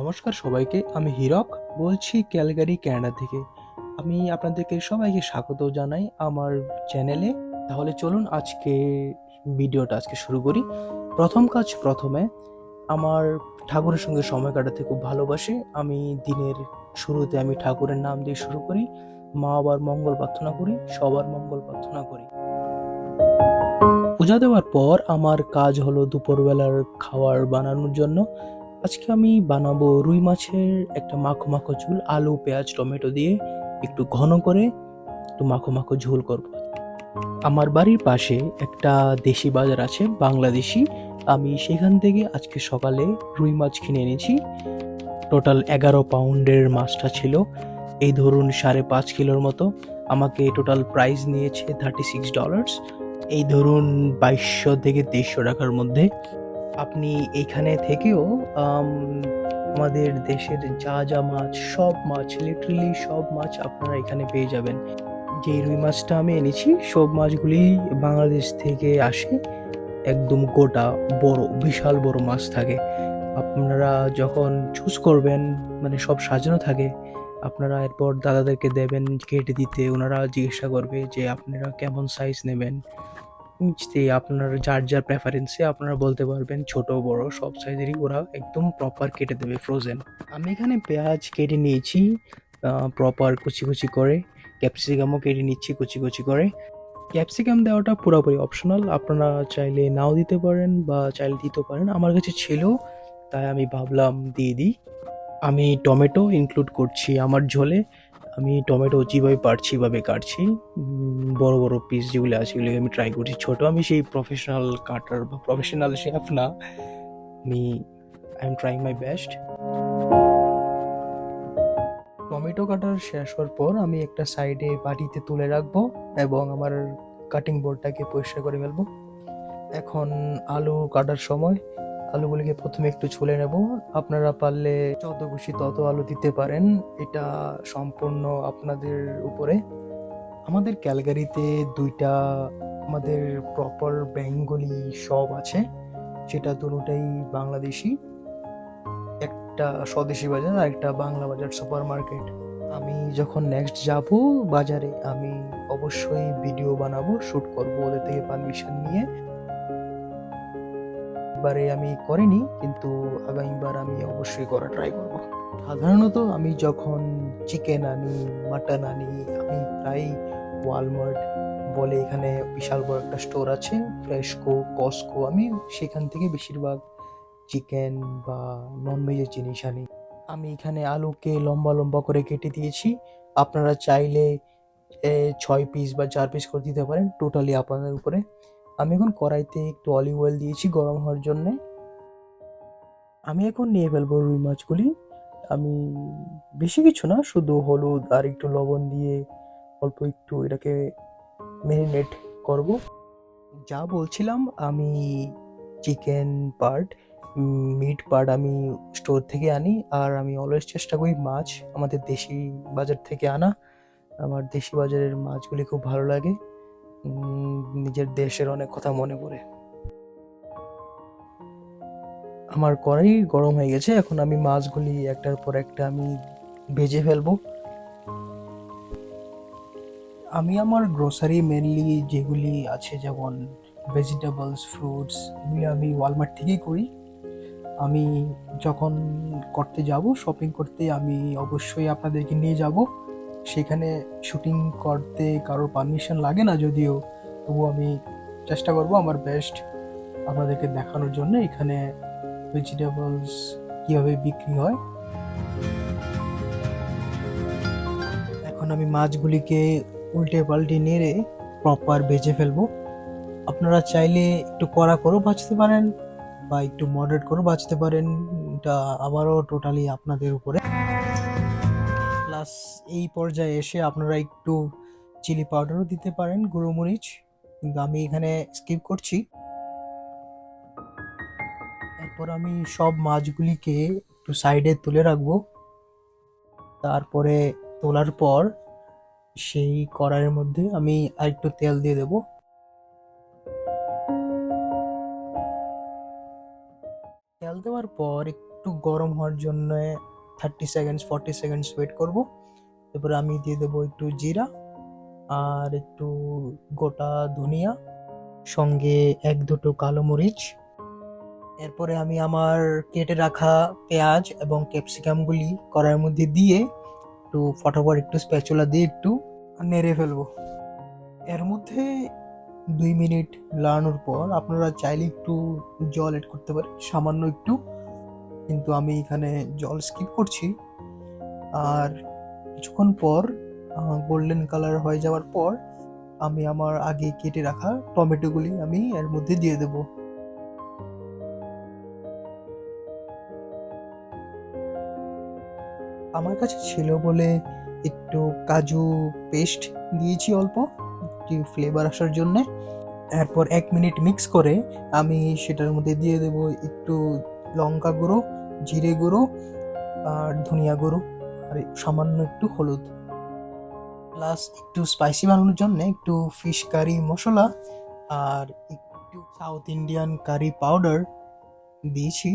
নমস্কার সবাইকে, আমি হীরক বলছি ক্যালগারি, কানাডা থেকে। আমি আপনাদেরকে সবাইকে স্বাগত জানাই আমার চ্যানেলে। তাহলে চলুন ভিডিওটা শুরু করি। প্রথম কাজ প্রথমে, আমার ঠাকুরের সঙ্গে সময় কাটাতে খুব ভালোবাসি। আমি দিনের শুরুতে আমি ঠাকুরের নাম দিয়ে শুরু করি, মা বাবার মঙ্গল প্রার্থনা করি, সবার মঙ্গল প্রার্থনা করি। পূজা দেওয়ার পর আমার কাজ হলো দুপুরবেলার খাবার বানানোর জন্য। আজকে আমি বানাবো রুই মাছের একটা মাখো মাখো ঝোল, আলু পেঁয়াজ টমেটো দিয়ে একটু ঘন করে একটু মাখো মাখো ঝোল করব। আমার বাড়ির পাশে একটা দেশি বাজার আছে, বাংলাদেশি। আমি সেখান থেকে আজকে সকালে রুই মাছ কিনে এনেছি। টোটাল 11 পাউন্ডের মাছটা ছিল, এই ধরুন 5.5 কিলোর মতো। আমাকে টোটাল প্রাইস নিয়েছে $36, এই ধরুন 2200 থেকে 2300 টাকার মধ্যে। আপনি এইখানে থেকেও আমাদের দেশের যা যা মাছ, সব মাছ, লিটারালি সব মাছ আপনারা এখানে পেয়ে যাবেন। যে রুই মাছটা আমি এনেছি, সব মাছগুলি বাংলাদেশ থেকে আসে, একদম গোটা বড় বিশাল বড় মাছ থাকে। আপনারা যখন চুজ করবেন, মানে সব সাজানো থাকে, আপনারা এরপর দাদাদেরকে দেবেন কেটে দিতে। ওনারা জিজ্ঞাসা করবে যে আপনারা কেমন সাইজ নেবেন। আপনার যার যার প্রেফারেন্সে আপনারা বলতে পারবেন, ছোট বড় সব সাইজেরই ওরা একদম প্রপার কেটে দেবে, ফ্রোজেন। আমি এখানে পেঁয়াজ কেটে নিয়েছি প্রপার কুচি কুচি করে, ক্যাপসিকামও কেটে নিচ্ছি কুচি কুচি করে। ক্যাপসিকাম দেওয়াটা পুরোপুরি অপশনাল, আপনারা চাইলে নাও দিতে পারেন বা চাইলে দিতে পারেন। আমার কাছে ছিল তাই আমি ভাবলাম দিয়ে দিই। আমি টমেটো ইনক্লুড করছি আমার ঝোলে। আমি টমেটো যেভাবে পারছি এভাবে কাটছি। বড় বড় পিস যেগুলো আছে সেগুলো আমি ট্রাই করছি। ছোট, আমি সেই প্রফেশনাল কাটার বা প্রফেশনাল শেফ না। আমি I am trying my best. Tomato কাটার শেষ হওয়ার পর আমি একটা সাইডে বাটিতে তুলে রাখবো এবং আমার কাটিং বোর্ডটাকে পরিষ্কার করে ফেলবো। এখন আলু কাটার সময় আলুগুলিকে প্রথমে একটু ছুলে নেব। আপনারা পারলে যত খুশি তত আলু দিতে পারেন, এটা সম্পূর্ণ আপনাদের উপরে। আমাদের ক্যালগারিতে দুইটা আমাদের প্রপার বেঙ্গলি শপ আছে, সেটা দুটোটাই বাংলাদেশি। একটা স্বদেশি বাজার আর একটা বাংলা বাজার সুপার মার্কেট। আমি যখন নেক্সট যাব বাজারে, আমি অবশ্যই ভিডিও বানাবো, শ্যুট করব ওদের থেকে পারমিশন নিয়ে। এবারে আমি করিনি, কিন্তু আগামীবার আমি অবশ্যই করা ট্রাই করব। সাধারণত আমি যখন চিকেন আনি, মাটন আনি, আমি প্রায় ওয়ালমার্ট বলে এখানে বিশাল বড় একটা স্টোর আছে, ফ্রেশকো, কস্টকো, আমি সেখান থেকে বেশিরভাগ চিকেন বা নন ভেজের জিনিস আনি। আমি এখানে আলুকে লম্বা লম্বা করে কেটে দিয়েছি। আপনারা চাইলে 6 পিস বা 4 পিস করে দিতে পারেন, টোটালি আপনাদের উপরে। আমি এখন কড়াইতে একটু অলিভ অয়েল দিয়েছি গরম হওয়ার জন্যে। আমি এখন নিয়ে ফেলবো রুই মাছগুলি। আমি বেশি কিছু না, শুধু হলুদ আর একটু লবণ দিয়ে অল্প একটু এটাকে ম্যারিনেট করব। যা বলছিলাম, আমি চিকেন পার্ট, মিট পার্ট আমি স্টোর থেকে আনি, আর আমি অলওয়েজ চেষ্টা করি মাছ আমাদের দেশি বাজার থেকে আনা। আমার দেশি বাজারের মাছগুলি খুব ভালো লাগে। নিজের দেশের অনেক কথা মনে পড়ে। আমার কড়াই গরম হয়ে গেছে, এখন আমি মাছগুলি একটার পর একটা আমি ভেজে ফেলবো। আমি আমার গ্রোসারি মেনলি যেগুলি আছে, যেমন ভেজিটেবলস, ফ্রুটস, এগুলি আমি ওয়ালমার্ট থেকেই করি। আমি যখন করতে যাব, শপিং করতে, আমি অবশ্যই আপনাদেরকে নিয়ে যাব। সেখানে শুটিং করতে কারোর পারমিশন লাগে না যদিও, তবু আমি চেষ্টা করব আমার বেস্ট আপনাদেরকে দেখানোর জন্য এখানে ভেজিটেবলস কীভাবে বিক্রি হয়। এখন আমি মাছগুলিকে উল্টে পাল্টে নেড়ে প্রপার ভেজে ফেলবো। আপনারা চাইলে একটু কড়া করেও ভাজতে পারেন বা একটু মডারেট করেও ভাজতে পারেন, এটা আবারও টোটালি আপনাদের উপরে। প্লাস এই পর্যায়ে এসে আপনারা একটু চিলি পাউডারও দিতে পারেন, গুঁড়ো মরিচ, কিন্তু আমি এখানে স্কিপ করছি। এরপর আমি সব মাছগুলিকে একটু সাইডে তুলে রাখবো। তারপরে তোলার পর সেই কড়াইয়ের মধ্যে আমি আরেকটু তেল দিয়ে দেবো। তেল দেওয়ার পর একটু গরম হওয়ার জন্য 30 সেকেন্ডস 40 সেকেন্ডস ওয়েট করব। এরপরে আমি দিয়ে দেবো একটু জিরা আর একটু গোটা ধনিয়া, সঙ্গে 1-2 কালো মরিচ। এরপরে আমি আমার কেটে রাখা পেঁয়াজ এবং ক্যাপসিকামগুলি কড়াইয়ের মধ্যে দিয়ে একটু ফটাফট একটু স্প্যাচুলা দিয়ে একটু নেড়ে ফেলবো। এর মধ্যে 2 মিনিট লাড়ানোর পর আপনারা চাইলে একটু জল এড করতে পারেন, সামান্য একটু, কিন্তু আমি এখানে জল স্কিপ করছি। আর কিছুক্ষণ পর গোল্ডেন কালার হয়ে যাওয়ার পর আমি আমার আগে কেটে রাখা টমেটোগুলি আমি এর মধ্যে দিয়ে দেব। আমার কাছে ছিল বলে একটু কাজু পেস্ট দিয়েছি অল্প, একটু ফ্লেভার আসার জন্যে। এরপর 1 মিনিট মিক্স করে আমি সেটার মধ্যে দিয়ে দেব একটু লঙ্কা গুঁড়ো, জিরে গুঁড়ো আর ধনিয়া গুঁড়ো আর সামান্য একটু হলুদ, প্লাস একটু স্পাইসি বানানোর জন্য একটু ফিশ কারি মশলা আর একটু সাউথ ইন্ডিয়ান কারি পাউডার দিয়েছি।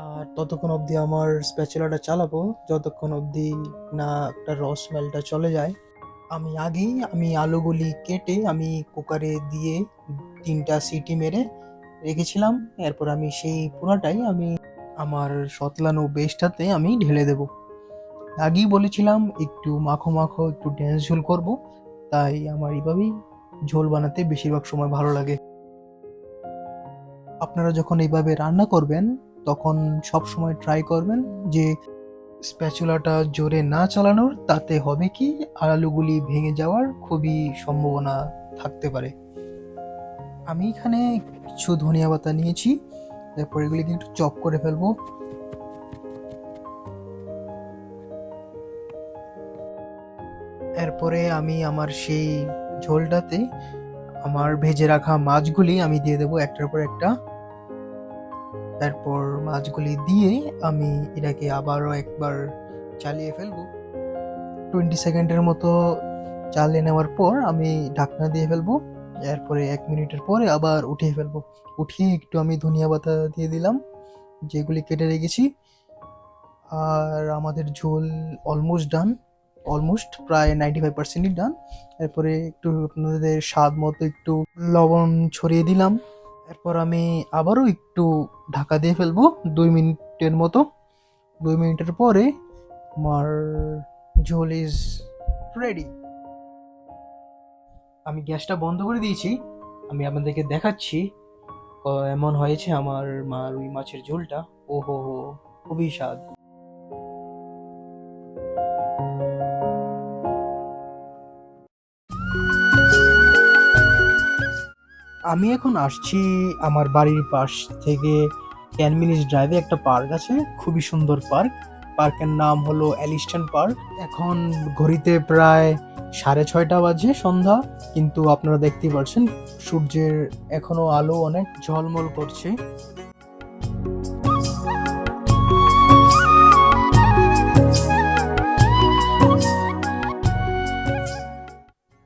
আর ততক্ষণ অবধি আমার স্প্যাচুলাটা চালাবো যতক্ষণ অবধি না একটা স্মেলটা চলে যায়। আমি আলুগুলি কেটে আমি কুকারে দিয়ে 3টা সিটি মেরে রেখেছিলাম। এরপর আমি সেই পুরাটাই আমি আমার সতলানো বেসটাতে আমি ঢেলে দেব। আগেই বলেছিলাম একটু মাখো মাখো একটু ড্যান্স ঝোল করব, তাই আমার এইভাবেই ঝোল বানাতে বেশিরভাগ সময় ভালো লাগে। আপনারা যখন এইভাবে রান্না করবেন তখন সব সময় ট্রাই করবেন যে স্প্যাচুলাটা জোরে না চালানোর, তাতে হবে কি আলুগুলি ভেঙে যাওয়ার খুবই সম্ভাবনা থাকতে পারে। আমি এখানে কিছু ধনিয়া পাতা নিয়েছি, তারপর এগুলিকে একটু চপ করে ফেলবো। এরপরে আমি আমার সেই ঝোলটাতে আমার ভেজে রাখা মাছগুলি আমি দিয়ে দেবো একটার পর একটা। তারপর মাছগুলি দিয়ে আমি এটাকে আবারও একবার চালিয়ে ফেলবো। 20 সেকেন্ডের মতো চালিয়ে নেওয়ার পর আমি ঢাকনা দিয়ে ফেলবো। এরপরে 1 মিনিটের পরে আবার উঠিয়ে ফেলবো। উঠিয়ে একটু আমি ধনিয়া পাতা দিয়ে দিলাম যেগুলি কেটে রেখেছি। আর আমাদের ঝোল অলমোস্ট প্রায় 95%ই ডান। এরপরে একটু আপনাদের স্বাদ মতো একটু লবণ ছড়িয়ে দিলাম। এরপর আমি আবারও একটু ঢাকা দিয়ে ফেলবো 2 মিনিটের মতো। 2 মিনিটের পরে আমার ঝোল ইজ রেডি। আমি গ্যাসটা বন্ধ করে দিয়েছি, আমি আপনাদেরকে দেখাচ্ছি এমন হয়েছে আমার রুই মাছের ঝোলটা। ওহো হো, খুবই স্বাদ। আমি এখন আসছি আমার বাড়ির পাশ থেকে 10 মিনিট ড্রাইভে একটা পার্ক আছে, খুবই সুন্দর পার্ক। পার্কের নাম হলো অ্যালিস্টন পার্ক। এখন ঘড়িতে প্রায় 6:30 বাজে সন্ধ্যা, কিন্তু আপনারা দেখতেই পাচ্ছেন সূর্যের এখনো আলো অনেক ঝলমল করছে।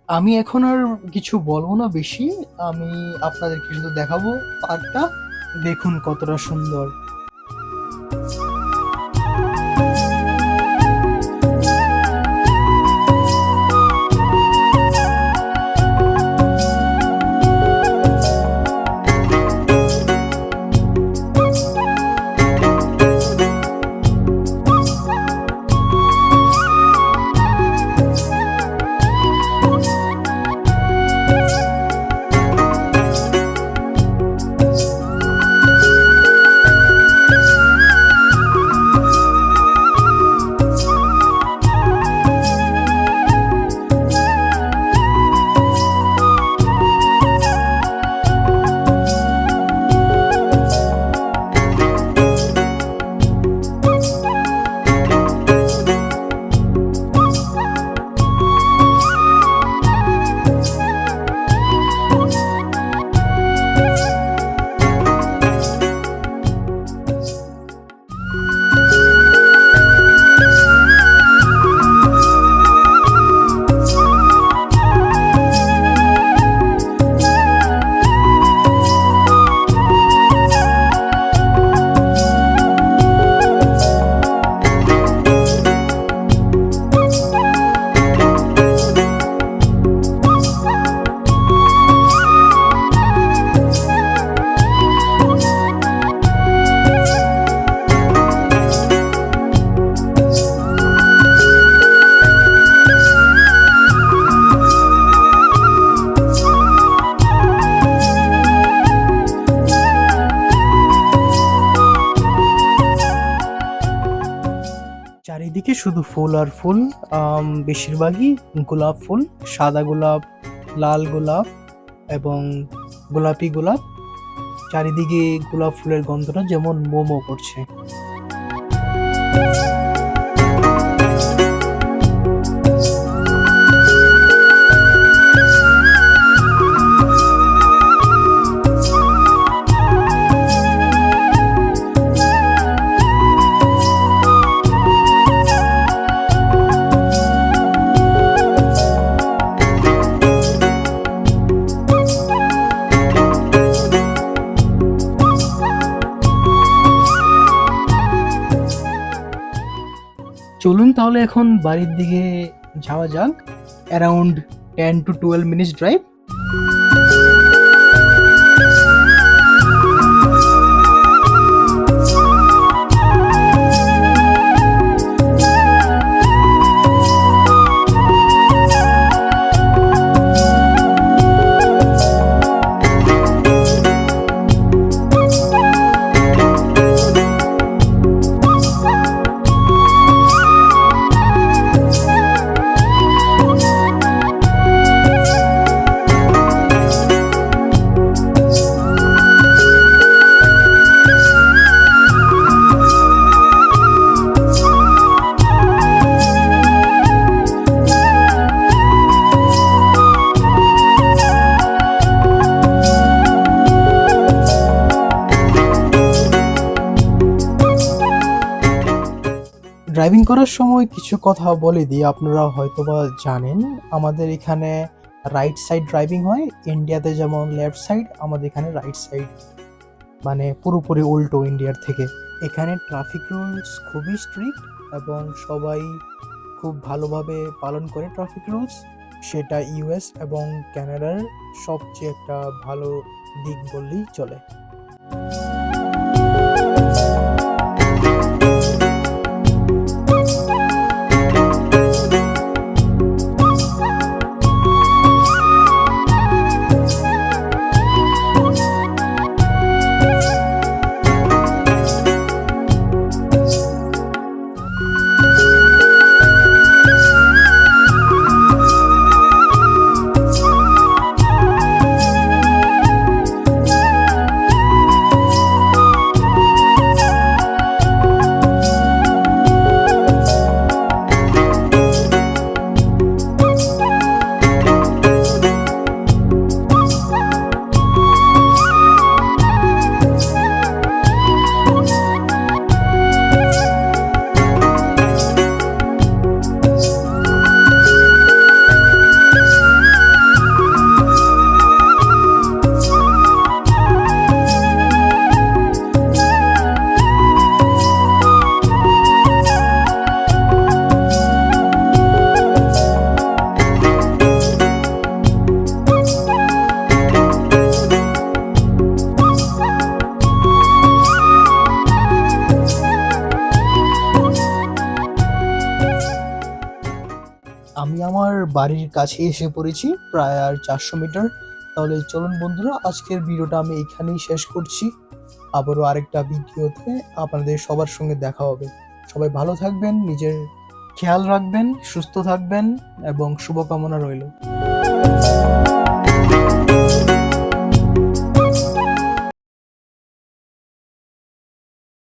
আমি এখন আর কিছু বলবো না বেশি, আমি আপনাদেরকে শুধু দেখাবো পার্কটা, দেখুন কতটা সুন্দর। চারিদিকে শুধু ফুল আর ফুল, বেশিরভাগই গোলাপ ফুল, সাদা গোলাপ, লাল গোলাপ এবং গোলাপি গোলাপ। চারিদিকে গোলাপ ফুলের গন্ধটা যেমন মোমো করছে। চলুন তাহলে এখন বাড়ির দিকে যাওয়া যাক। Around 10 to 12 minutes drive. Driving করার সময় কিছু কথা বলে দিই, আপনারা হয়তোবা জানেন আমাদের এখানে রাইট সাইড ড্রাইভিং হয়। ইন্ডিয়াতে যেমন লেফট সাইড, আমাদের এখানে রাইট সাইড, মানে পুরোপুরি উল্টো ইন্ডিয়ার থেকে। এখানে ট্রাফিক রুলস খুবই স্ট্রিক্ট এবং সবাই খুব ভালোভাবে পালন করে ট্রাফিক রুলস। সেটা ইউএস এবং কানাডার সবচেয়ে একটা ভালো দিক বললেই চলে। আমি আমার বাড়ির কাছে এসে পড়েছি, প্রায় আর 400 মিটার। তাহলে চলুন বন্ধুরা, আজকের ভিডিওটা আমি এখানেই শেষ করছি। আবারও আরেকটা ভিডিওতে আপনাদের সবার সঙ্গে দেখা হবে। সবাই ভালো থাকবেন, নিজের খেয়াল রাখবেন, সুস্থ থাকবেন এবং শুভকামনা রইল।